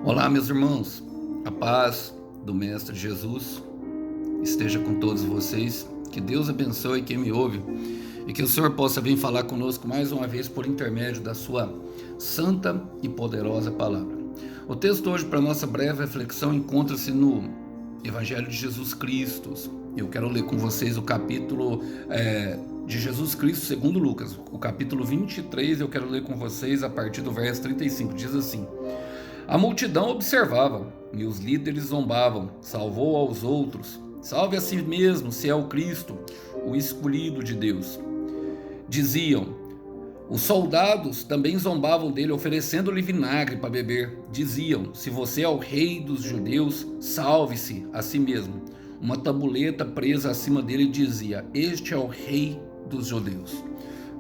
Olá, meus irmãos, a paz do Mestre Jesus esteja com todos vocês, que Deus abençoe quem me ouve e que o Senhor possa vir falar conosco mais uma vez por intermédio da sua santa e poderosa palavra. O texto hoje para nossa breve reflexão encontra-se no Evangelho de Jesus Cristo. Eu quero ler com vocês o capítulo de Jesus Cristo segundo Lucas, o capítulo 23, eu quero ler com vocês a partir do verso 35, diz assim: a multidão observava, e os líderes zombavam, salvou aos outros, salve a si mesmo, se é o Cristo, o escolhido de Deus. Diziam, os soldados também zombavam dele, oferecendo-lhe vinagre para beber. Diziam, se você é o rei dos judeus, salve-se a si mesmo. Uma tabuleta presa acima dele dizia, este é o rei dos judeus.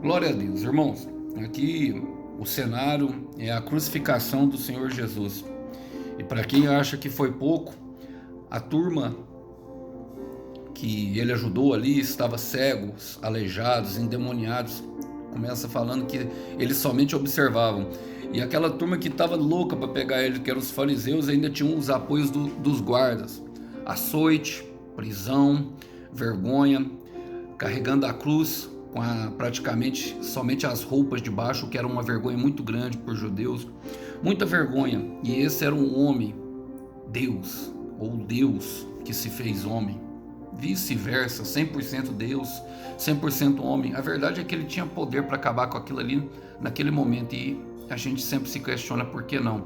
Glória a Deus, irmãos. Aqui o cenário é a crucificação do Senhor Jesus. E para quem acha que foi pouco, a turma que ele ajudou ali estava cegos, aleijados, endemoniados. Começa falando que eles somente observavam. E aquela turma que estava louca para pegar ele, que eram os fariseus, ainda tinham os apoios dos guardas. Açoite, prisão, vergonha, carregando a cruz com praticamente somente as roupas de baixo, que era uma vergonha muito grande por judeus, muita vergonha. E esse era um homem, Deus, ou Deus que se fez homem, vice-versa, 100% Deus, 100% homem. A verdade é que ele tinha poder para acabar com aquilo ali naquele momento, e a gente sempre se questiona por que não.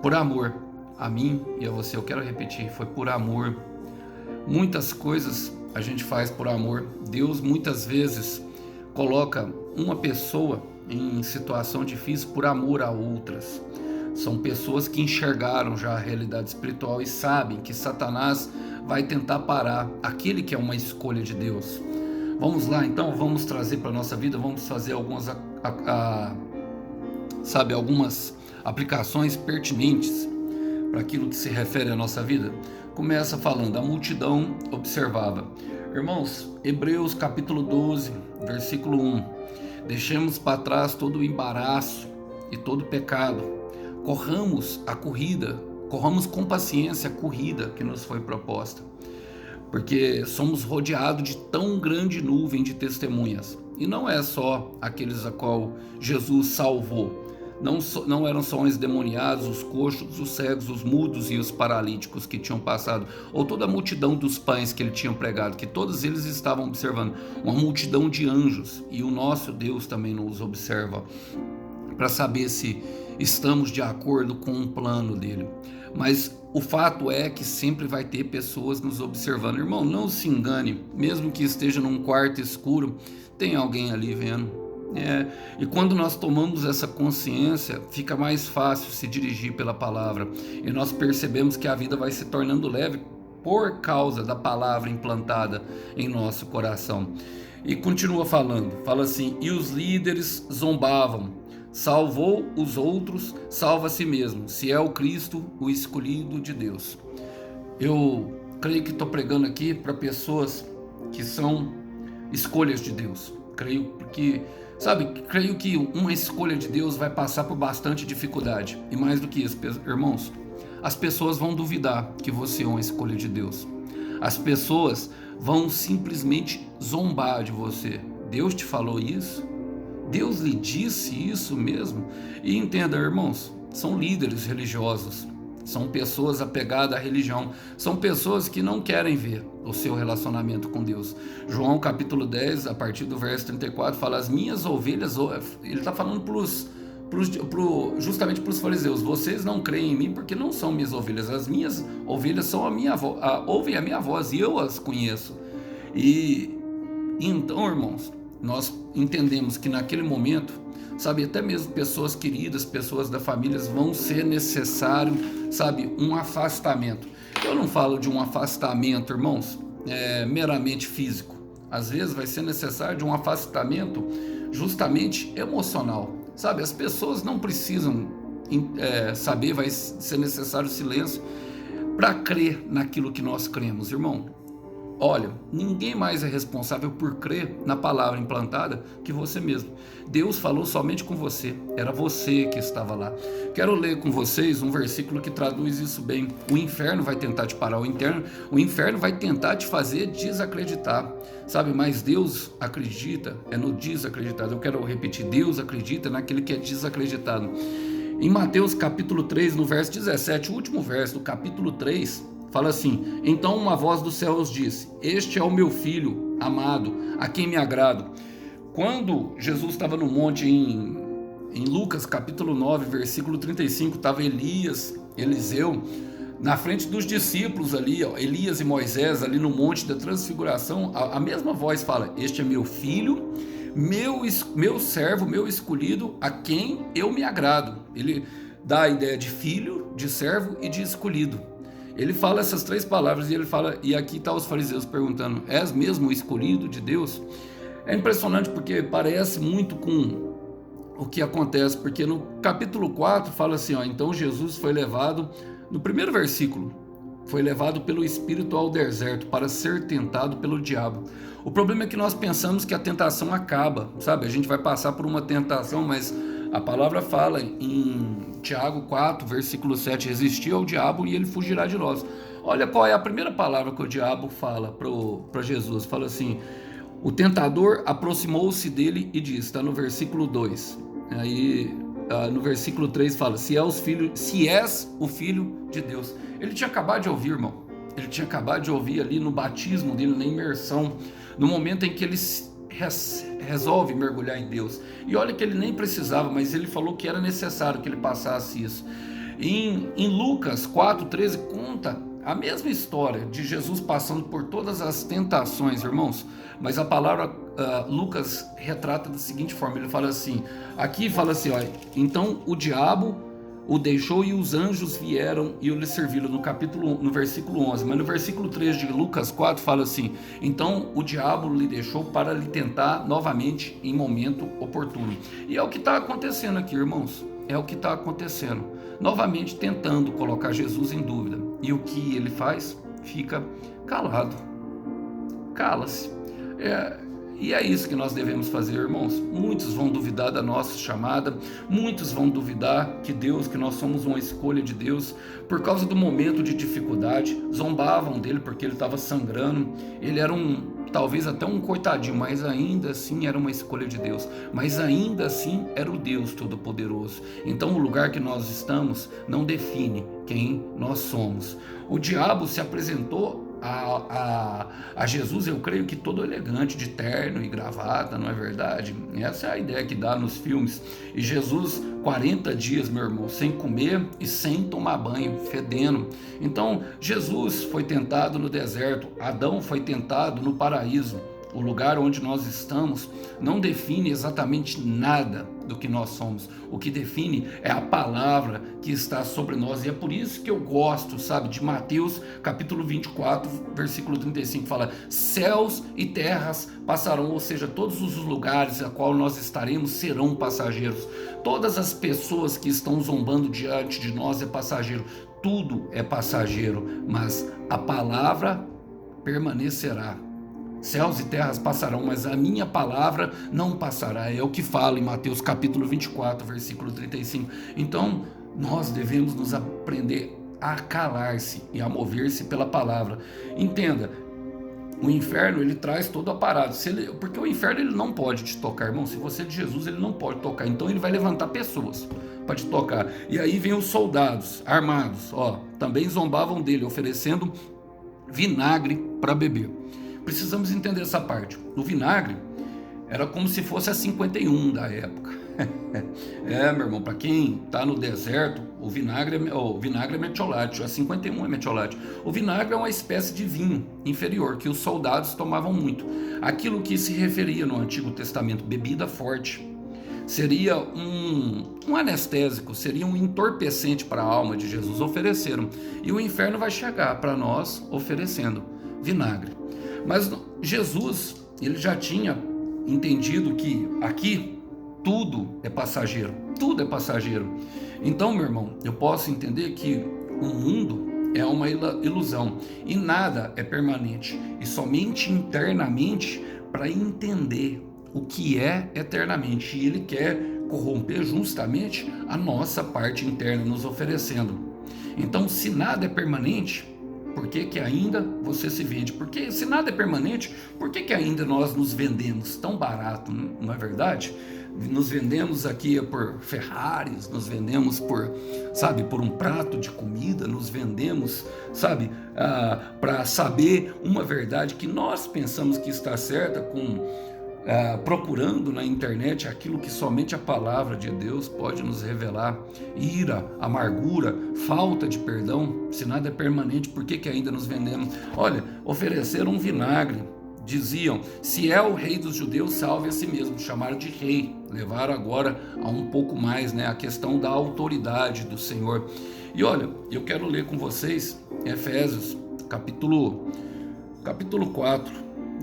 Por amor a mim e a você, eu quero repetir, foi por amor. Muitas coisas a gente faz por amor. Deus muitas vezes coloca uma pessoa em situação difícil por amor a outras. São pessoas que enxergaram já a realidade espiritual e sabem que Satanás vai tentar parar aquele que é uma escolha de Deus. Vamos lá então, vamos trazer para a nossa vida, vamos fazer algumas aplicações pertinentes para aquilo que se refere à nossa vida. Começa falando, a multidão observava. Irmãos, Hebreus capítulo 12, versículo 1. Deixemos para trás todo o embaraço e todo o pecado. Corramos a corrida, corramos com paciência a corrida que nos foi proposta. Porque somos rodeados de tão grande nuvem de testemunhas. E não é só aqueles a qual Jesus salvou. Não eram só os endemoniados, os coxos, os cegos, os mudos e os paralíticos que tinham passado, ou toda a multidão dos pães que ele tinha pregado, que todos eles estavam observando, uma multidão de anjos, e o nosso Deus também nos observa, para saber se estamos de acordo com o plano dele. Mas o fato é que sempre vai ter pessoas nos observando. Irmão, não se engane, mesmo que esteja num quarto escuro, tem alguém ali vendo. E quando nós tomamos essa consciência, fica mais fácil se dirigir pela palavra, e nós percebemos que a vida vai se tornando leve por causa da palavra implantada em nosso coração. E continua falando, fala assim, e os líderes zombavam, salvou os outros, salva a si mesmo, se é o Cristo, o escolhido de Deus. Eu creio que estou pregando aqui para pessoas que são escolhas de Deus. Creio que uma escolha de Deus vai passar por bastante dificuldade. E mais do que isso, irmãos, as pessoas vão duvidar que você é uma escolha de Deus. As pessoas vão simplesmente zombar de você. Deus te falou isso? Deus lhe disse isso mesmo? E entenda, irmãos, são líderes religiosos. São pessoas apegadas à religião. São pessoas que não querem ver o seu relacionamento com Deus. João capítulo 10, a partir do verso 34, fala, as minhas ovelhas, ele está falando justamente para os fariseus, vocês não creem em mim porque não são minhas ovelhas. As minhas ovelhas são ouvem a minha voz e eu as conheço. E então, irmãos, nós entendemos que naquele momento, até mesmo pessoas queridas, pessoas da família, vão ser necessário, um afastamento. Eu não falo de um afastamento, irmãos, meramente físico. Às vezes vai ser necessário de um afastamento justamente emocional, as pessoas não precisam saber, vai ser necessário silêncio para crer naquilo que nós cremos, irmão. Olha, ninguém mais é responsável por crer na palavra implantada que você mesmo. Deus falou somente com você, era você que estava lá. Quero ler com vocês um versículo que traduz isso bem. O inferno vai tentar te parar, o inferno vai tentar te fazer desacreditar, sabe? Mas Deus acredita, é no desacreditado. Eu quero repetir, Deus acredita naquele que é desacreditado. Em Mateus capítulo 3, no verso 17, o último verso do capítulo 3, fala assim: então uma voz dos céus disse: este é o meu filho amado, a quem me agrado. Quando Jesus estava no monte em Lucas capítulo 9, versículo 35, estava Eliseu, na frente dos discípulos ali, ó, Elias e Moisés ali no monte da transfiguração, a mesma voz fala: este é meu filho, meu servo, meu escolhido, a quem eu me agrado. Ele dá a ideia de filho, de servo e de escolhido. Ele fala essas três palavras e ele fala, e aqui está os fariseus perguntando: és mesmo o escolhido de Deus? É impressionante porque parece muito com o que acontece, porque no capítulo 4 fala assim, ó, então Jesus foi levado, no primeiro versículo, foi levado pelo Espírito ao deserto para ser tentado pelo diabo. O problema é que nós pensamos que a tentação acaba, sabe? A gente vai passar por uma tentação, mas a palavra fala em Tiago 4, versículo 7, resistir ao diabo e ele fugirá de nós. Olha qual é a primeira palavra que o diabo fala para Jesus, fala assim: o tentador aproximou-se dele e disse, está no versículo 2, aí no versículo 3 fala, se és o filho de Deus. Ele tinha acabado de ouvir, irmão, ele tinha acabado de ouvir ali no batismo dele, na imersão, no momento em que ele resolve mergulhar em Deus. E olha que ele nem precisava, mas ele falou que era necessário que ele passasse isso. Em Lucas 4,13 conta a mesma história de Jesus passando por todas as tentações, irmãos, mas a palavra Lucas retrata da seguinte forma, ele fala assim, aqui fala assim, ó, então o diabo o deixou e os anjos vieram e o lhe serviram, no versículo 11, mas no versículo 3 de Lucas 4 fala assim, então o diabo lhe deixou para lhe tentar novamente em momento oportuno. E é o que está acontecendo aqui, irmãos, é o que está acontecendo, novamente tentando colocar Jesus em dúvida. E o que ele faz? Fica calado, cala-se. E é isso que nós devemos fazer, irmãos. Muitos vão duvidar da nossa chamada, muitos vão duvidar que nós somos uma escolha de Deus, por causa do momento de dificuldade, zombavam dele porque ele estava sangrando, ele era talvez até um coitadinho, mas ainda assim era uma escolha de Deus, mas ainda assim era o Deus Todo-Poderoso. Então o lugar que nós estamos não define quem nós somos. O diabo se apresentou a Jesus, eu creio que todo elegante, de terno e gravata, não é verdade? Essa é a ideia que dá nos filmes. E Jesus, 40 dias, meu irmão, sem comer e sem tomar banho, fedendo. Então, Jesus foi tentado no deserto, Adão foi tentado no paraíso. O lugar onde nós estamos não define exatamente nada do que nós somos. O que define é a palavra que está sobre nós. E é por isso que eu gosto, sabe, de Mateus capítulo 24, versículo 35, fala, céus e terras passarão, ou seja, todos os lugares a qual nós estaremos serão passageiros. Todas as pessoas que estão zombando diante de nós é passageiro. Tudo é passageiro, mas a palavra permanecerá. Céus e terras passarão, mas a minha palavra não passará. É o que fala em Mateus capítulo 24, versículo 35. Então, nós devemos nos aprender a calar-se e a mover-se pela palavra. Entenda, o inferno, ele traz todo o aparato. Porque o inferno, ele não pode te tocar, irmão. Se você é de Jesus, ele não pode tocar. Então, ele vai levantar pessoas para te tocar. E aí vem os soldados armados, ó, também zombavam dele, oferecendo vinagre para beber. Precisamos entender essa parte. O vinagre era como se fosse a 51 da época. Meu irmão, para quem está no deserto, o vinagre é metiolate, a 51 é metiolate. O vinagre é uma espécie de vinho inferior que os soldados tomavam muito. Aquilo que se referia no Antigo Testamento, bebida forte. Seria um anestésico, seria um entorpecente para a alma de Jesus, ofereceram. E o inferno vai chegar para nós oferecendo vinagre. Mas Jesus, ele já tinha entendido que aqui tudo é passageiro, tudo é passageiro. Então, meu irmão, eu posso entender que o mundo, é uma ilusão e nada é permanente, e somente internamente para entender o que é eternamente. E ele quer corromper justamente a nossa parte interna, nos oferecendo. Então, se nada é permanente, por que ainda você se vende? Porque se nada é permanente, por que ainda nós nos vendemos tão barato, não é verdade? Nos vendemos aqui por Ferraris, nos vendemos por, sabe, por um prato de comida, nos vendemos, sabe, para saber uma verdade que nós pensamos que está certa, procurando na internet aquilo que somente a palavra de Deus pode nos revelar. Ira, amargura, falta de perdão. Se nada é permanente, por que ainda nos vendemos? Olha, ofereceram um vinagre. Diziam, se é o rei dos judeus, salve a si mesmo. Chamaram de rei. Levaram agora a um pouco mais, né, a questão da autoridade do Senhor. E olha, eu quero ler com vocês Efésios, capítulo 4.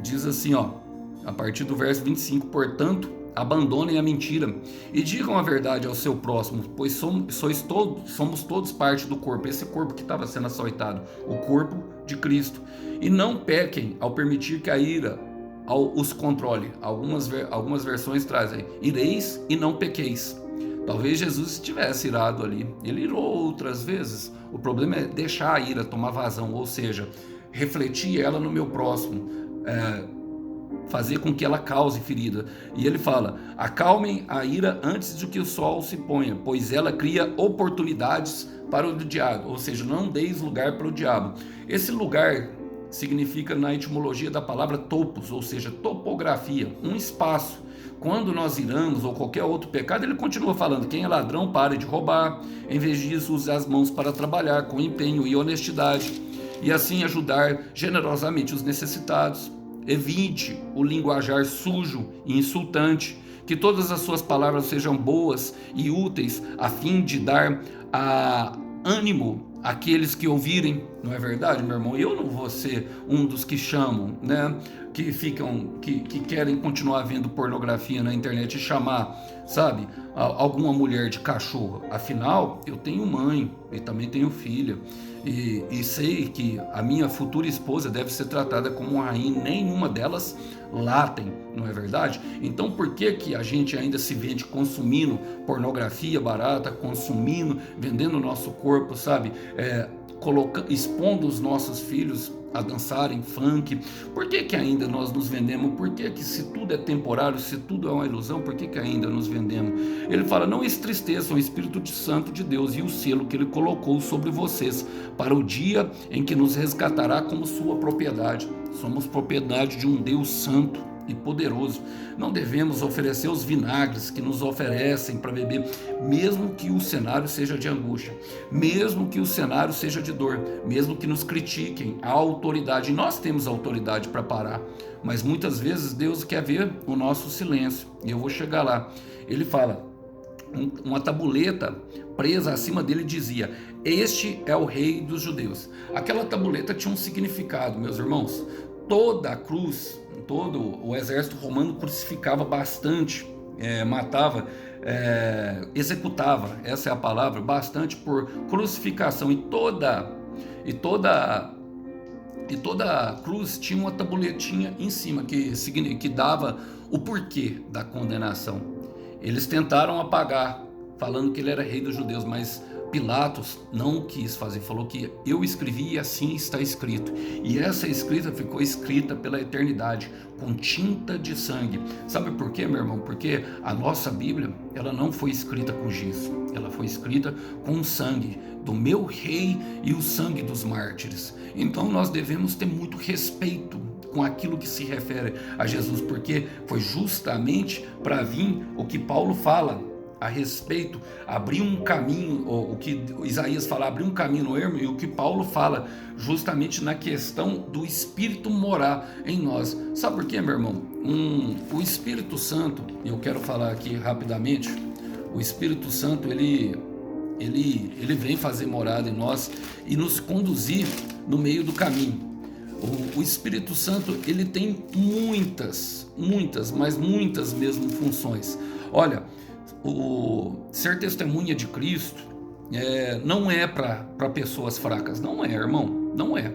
Diz assim, ó, a partir do verso 25, portanto, abandonem a mentira e digam a verdade ao seu próximo, pois somos todos parte do corpo, esse corpo que estava sendo açoitado, o corpo de Cristo. E não pequem ao permitir que a ira os controle. Algumas versões trazem, ireis e não pequeis. Talvez Jesus estivesse irado ali, ele irou outras vezes. O problema é deixar a ira tomar vazão, ou seja, refletir ela no meu próximo, fazer com que ela cause ferida. E ele fala, acalmem a ira antes de que o sol se ponha, pois ela cria oportunidades para o diabo, ou seja, não deis lugar para o diabo. Esse lugar significa, na etimologia da palavra topos, ou seja, topografia, um espaço. Quando nós iramos ou qualquer outro pecado, ele continua falando, quem é ladrão pare de roubar, em vez disso use as mãos para trabalhar com empenho e honestidade, e assim ajudar generosamente os necessitados. Evite o linguajar sujo e insultante, que todas as suas palavras sejam boas e úteis, a fim de dar ânimo àqueles que ouvirem. Não é verdade, meu irmão? Eu não vou ser um dos que chamam, né? Que querem continuar vendo pornografia na internet e chamar, sabe, alguma mulher de cachorro. Afinal, eu tenho mãe e também tenho filha. E sei que a minha futura esposa deve ser tratada como uma rainha, nenhuma delas latem, não é verdade? Então por que a gente ainda se vende consumindo pornografia barata, vendendo o nosso corpo, sabe? Expondo os nossos filhos a dançarem funk? Por que ainda nós nos vendemos? Por que se tudo é temporário, se tudo é uma ilusão, por que ainda nos vendemos? Ele fala, não entristeçam o Espírito Santo de Deus e o selo que ele colocou sobre vocês para o dia em que nos resgatará como sua propriedade. Somos propriedade de um Deus santo e poderoso. Não devemos oferecer os vinagres que nos oferecem para beber, mesmo que o cenário seja de angústia, mesmo que o cenário seja de dor, mesmo que nos critiquem. A autoridade, nós temos autoridade para parar, mas muitas vezes Deus quer ver o nosso silêncio, e eu vou chegar lá. Ele fala, uma tabuleta presa acima dele dizia, este é o rei dos judeus. Aquela tabuleta tinha um significado, meus irmãos. Toda a cruz, todo o exército romano crucificava bastante, matava, executava, essa é a palavra, bastante por crucificação, e toda cruz tinha uma tabuletinha em cima que dava o porquê da condenação. Eles tentaram apagar, falando que ele era rei dos judeus, mas Pilatos não quis fazer, falou que eu escrevi e assim está escrito. E essa escrita ficou escrita pela eternidade, com tinta de sangue. Sabe por quê, meu irmão? Porque a nossa Bíblia, ela não foi escrita com giz, ela foi escrita com o sangue do meu rei e o sangue dos mártires. Então nós devemos ter muito respeito com aquilo que se refere a Jesus, porque foi justamente para vir o que Paulo fala a respeito, abrir um caminho, o que Isaías fala, abrir um caminho no ermo, e o que Paulo fala justamente na questão do Espírito morar em nós. Sabe por quê, meu irmão? O Espírito Santo, eu quero falar aqui rapidamente, o Espírito Santo, ele vem fazer morada em nós e nos conduzir no meio do caminho. O Espírito Santo, ele tem muitas, mas muitas mesmo funções. Olha, o ser testemunha de Cristo, não é para pessoas fracas. Não é, irmão, não é.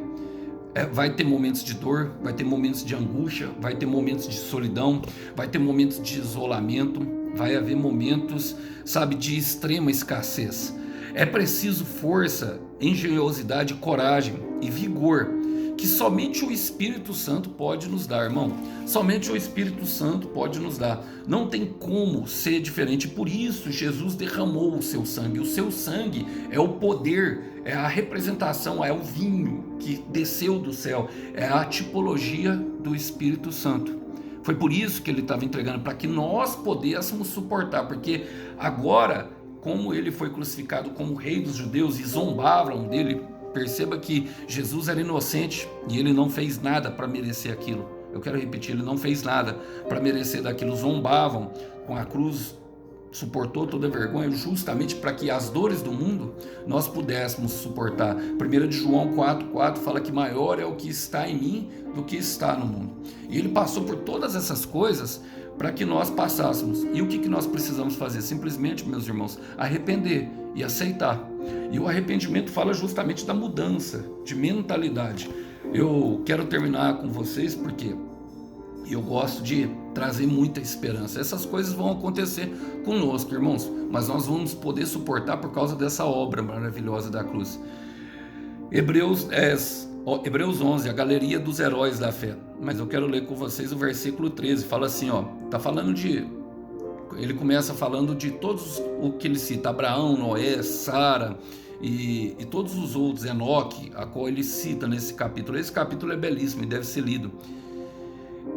Vai ter momentos de dor, vai ter momentos de angústia, vai ter momentos de solidão, vai ter momentos de isolamento, vai haver momentos, sabe, de extrema escassez. É preciso força, engenhosidade, coragem e vigor que somente o Espírito Santo pode nos dar, irmão. Somente o Espírito Santo pode nos dar. Não tem como ser diferente. Por isso Jesus derramou o seu sangue. O seu sangue é o poder, é a representação, é o vinho que desceu do céu, é a tipologia do Espírito Santo. Foi por isso que ele estava entregando, para que nós pudéssemos suportar, porque agora, como ele foi crucificado como rei dos judeus e zombavam dele, perceba que Jesus era inocente e ele não fez nada para merecer aquilo. Eu quero repetir, ele não fez nada para merecer daquilo. Zombavam com a cruz, suportou toda a vergonha justamente para que as dores do mundo nós pudéssemos suportar. 1 João 4,4 fala que maior é o que está em mim do que está no mundo. E ele passou por todas essas coisas para que nós passássemos. E o que nós precisamos fazer? Simplesmente, meus irmãos, arrepender e aceitar. E o arrependimento fala justamente da mudança de mentalidade. Eu quero terminar com vocês porque eu gosto de trazer muita esperança. Essas coisas vão acontecer conosco, irmãos, mas nós vamos poder suportar por causa dessa obra maravilhosa da cruz. Hebreus 11, a galeria dos heróis da fé. Mas eu quero ler com vocês o versículo 13. Fala assim, tá falando ele começa falando de todos o que ele cita: Abraão, Noé, Sara e todos os outros, Enoque, a qual ele cita nesse capítulo. Esse capítulo é belíssimo e deve ser lido.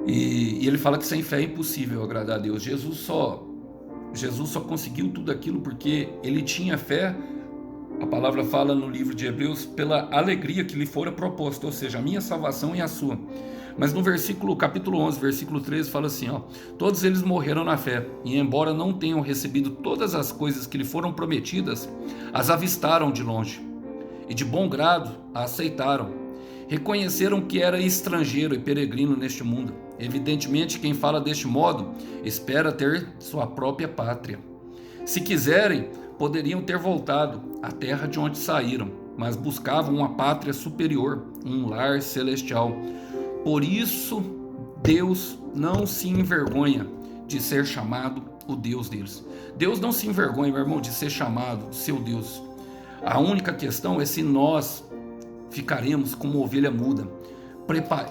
E ele fala que sem fé é impossível agradar a Deus. Jesus só conseguiu tudo aquilo porque ele tinha fé. A palavra fala no livro de Hebreus, pela alegria que lhe fora proposta, ou seja, a minha salvação e a sua. Mas no capítulo 11, versículo 13, fala assim, todos eles morreram na fé, e embora não tenham recebido todas as coisas que lhe foram prometidas, as avistaram de longe, e de bom grado a aceitaram. Reconheceram que era estrangeiro e peregrino neste mundo. Evidentemente, quem fala deste modo, espera ter sua própria pátria. Se quiserem, poderiam ter voltado à terra de onde saíram, mas buscavam uma pátria superior, um lar celestial. Por isso, Deus não se envergonha de ser chamado o Deus deles. Deus não se envergonha, meu irmão, de ser chamado seu Deus. A única questão é se nós ficaremos como ovelha muda.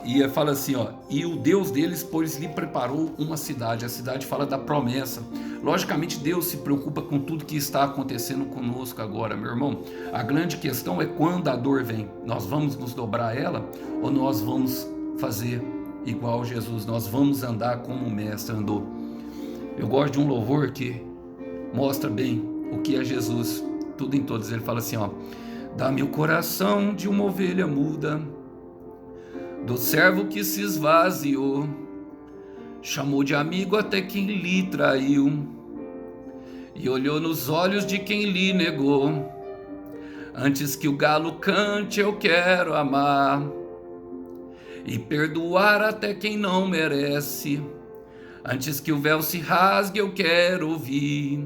E fala assim, e o Deus deles, pois lhe preparou uma cidade. A cidade fala da promessa. Logicamente, Deus se preocupa com tudo que está acontecendo conosco agora, meu irmão. A grande questão é quando a dor vem. Nós vamos nos dobrar a ela ou nós vamos fazer igual Jesus? Nós vamos andar como o mestre andou. Eu gosto de um louvor que mostra bem o que é Jesus. Tudo em todos. Ele fala assim, dá-me o coração de uma ovelha muda, do servo que se esvaziou, chamou de amigo até quem lhe traiu, e olhou nos olhos de quem lhe negou. Antes que o galo cante, eu quero amar, e perdoar até quem não merece. Antes que o véu se rasgue, eu quero ouvir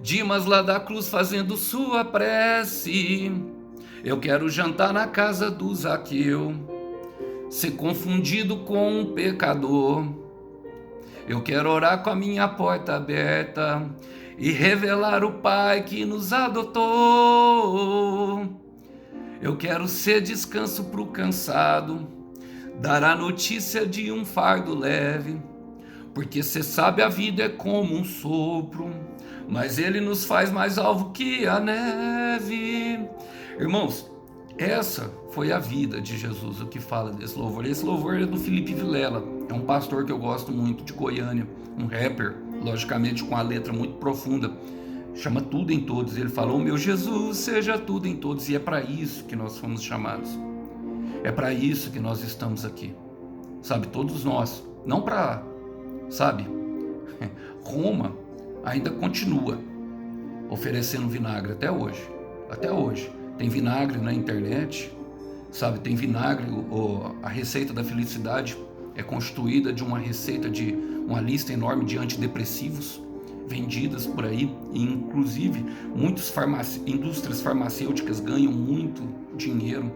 Dimas lá da cruz fazendo sua prece. Eu quero jantar na casa do Zaqueu, ser confundido com um pecador. Eu quero orar com a minha porta aberta e revelar o Pai que nos adotou. Eu quero ser descanso pro cansado, dar a notícia de um fardo leve, porque cê sabe a vida é como um sopro, mas ele nos faz mais alvo que a neve. Irmãos, essa foi a vida de Jesus, o que fala desse louvor. Esse louvor é do Felipe Vilela, é um pastor que eu gosto muito, de Goiânia, um rapper, logicamente com a letra muito profunda, chama Tudo em Todos. Ele falou: meu Jesus, seja tudo em todos. E é para isso que nós fomos chamados, é para isso que nós estamos aqui, sabe, todos nós, não para, sabe, Roma ainda continua oferecendo vinagre até hoje, tem vinagre na internet, sabe, tem vinagre, a receita da felicidade é constituída de uma receita de uma lista enorme de antidepressivos, vendidas por aí, e inclusive muitas indústrias farmacêuticas ganham muito dinheiro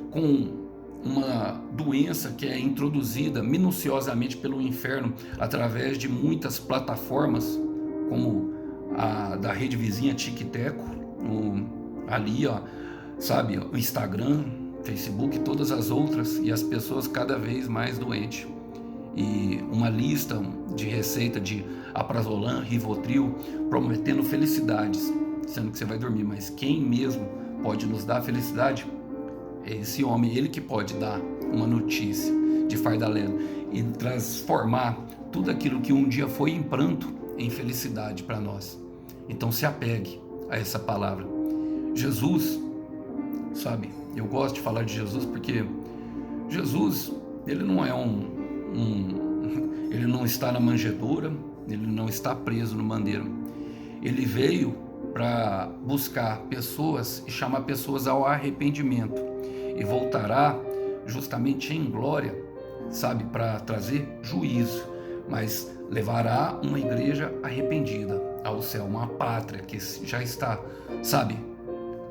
com uma doença que é introduzida minuciosamente pelo inferno através de muitas plataformas, como a da rede vizinha TikTok, ali, ó, sabe, o Instagram, Facebook, todas as outras, e as pessoas cada vez mais doentes. E uma lista de receita de Alprazolam, Rivotril, prometendo felicidades, sendo que você vai dormir, mas quem mesmo pode nos dar felicidade é esse homem, ele que pode dar uma notícia de fardaleno e transformar tudo aquilo que um dia foi em pranto em felicidade para nós. Então se apegue a essa palavra. Jesus, sabe, eu gosto de falar de Jesus porque Jesus, ele não é ele não está na manjedoura, ele não está preso no mandeiro. Ele veio para buscar pessoas e chamar pessoas ao arrependimento, e voltará justamente em glória, sabe, para trazer juízo, mas levará uma igreja arrependida ao céu, uma pátria que já está, sabe,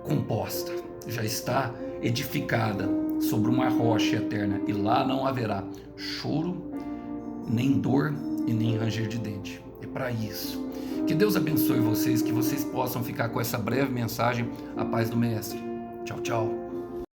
composta, já está edificada sobre uma rocha eterna, e lá não haverá choro, nem dor e nem ranger de dente. É para isso. Que Deus abençoe vocês, que vocês possam ficar com essa breve mensagem. A paz do Mestre. Tchau, tchau.